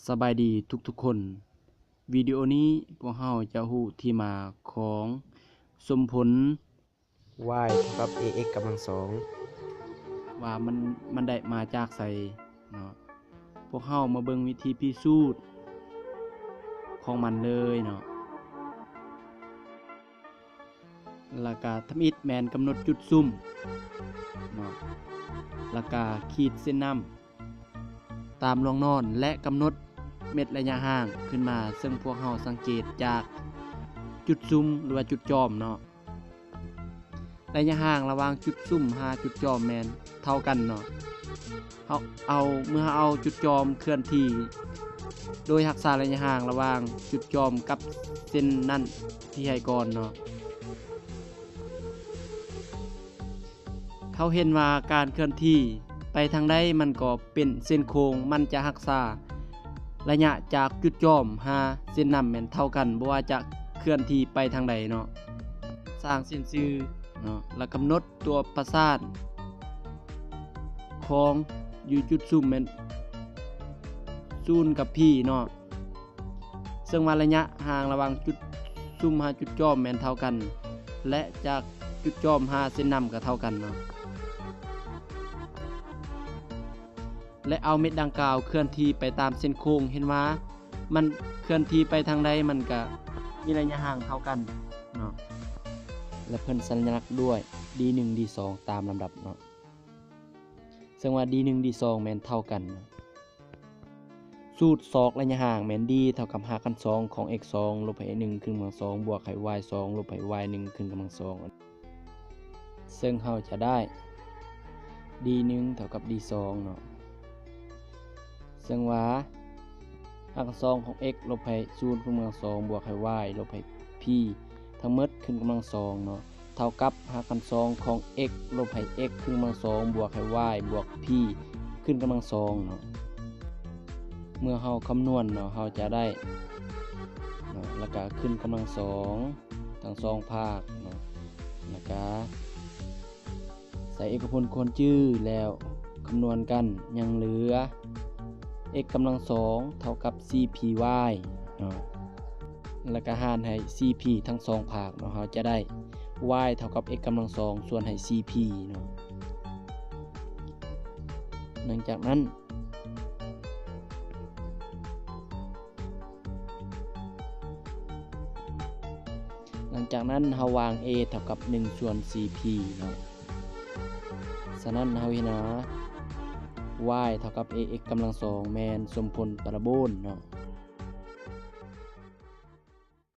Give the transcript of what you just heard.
สบายดีทุกๆคนวิดีโอนี้พวกเราจะฮู้ที่มาของสมผล y เท่ากับ ax กำลังสองว่ามันได้มาจากไสเนาะพวกเรามาเบิ่งวิธีพิสูจน์ของมันเลยเนาะแล้วก็ทำอิฐแมนกำหนดจุดซุ่มเนาะแล้วก็ขีดเส้นน้ำตามลวงนอนและกำหนดเม็ดระยะห่างขึ้นมาซึ่งพวกเราสังเกตจากจุดซุ่มหรือว่าจุดจอมเนาะระยะห่างระหว่างจุดซุ่มหาจุดจอมแมนเท่ากันเนาะเมื่อเอาจุดจอมเคลื่อนที่โดยรักษาระยะห่างระหว่างจุดจอมกับเส้นนั่นที่ให้ก่อนเนาะเขาเห็นว่าการเคลื่อนที่ไปทางใดมันก็เป็นเส้นโค้งมันจะรักษาระยะจากจุดจอมหาเส้นนั้นแม่นเท่ากันบ่ว่าจะเคลื่อนที่ไปทางใดเนาะสร้างเส้นซื่อเนาะแล้วกำหนดตัวประสานของอยู่จุดซุ่มแม่นศูนย์กับพี่เนาะซึ่งว่าระยะห่างระหว่างจุดซุ่มหาจุดจอมแม่นเท่ากันและจากจุดจอมหาเส้นนำก็เท่ากันเนาะและเอาเม็ดดังกล่าวเคลื่อนที่ไปตามเส้นโค้งเห็นว่ามันเคลื่อนที่ไปทางใดมันก็มีระยะห่างเท่ากันเนาะและเพิ่นสัญลักษณ์ด้วย D1 D2 ตามลำดับเนาะซึ่งว่า D1 D2 แม่นเท่ากันสูตรศอกระยะห่างแม่น D เท่ากับ5กัน2ของ x 2ลบให้ 1 ขึ้นกำลัง2บวกให้ y 2ลบให้ y 1 ขึ้นกำลัง2ซึ่งเราจะได้ D1 เท่ากับ D2 เนาะซึ่งว่า5กัน2ของ x ลบให้0ขึ้นกำลัง2บวกให้ y ลบให้ p ทั้งหมดขึ้นกำลัง2เนาะเท่ากับ5กัน2ของ x ลบให้ x ขึ้นกำลัง2บวกให้ y บวก p ขึ้นกำลัง2เนาะเมื่อเราคำนวณเนาะเราจะได้เนาะแล้วก็ขึ้นกำลัง2ทั้ง2ภาคเนาะแล้วก็ใส่เอกพจน์ควรชื่อแล้วคำนวณกันยังเหลือ x กำลัง2เท่ากับ cpy เนาะแล้วก็หารให้ cp ทั้ง2ภาคเนาะเราจะได้ y เท่ากับ x กำลัง2ส่วนให้ cp เนาะหลังจากนั้นเราวาง a เท่ากับ1ส่วน cp เนาะฉะนั้นเราหา y เท่ากับ ax กำลัง2แมนสมผลปาราโบลเนาะ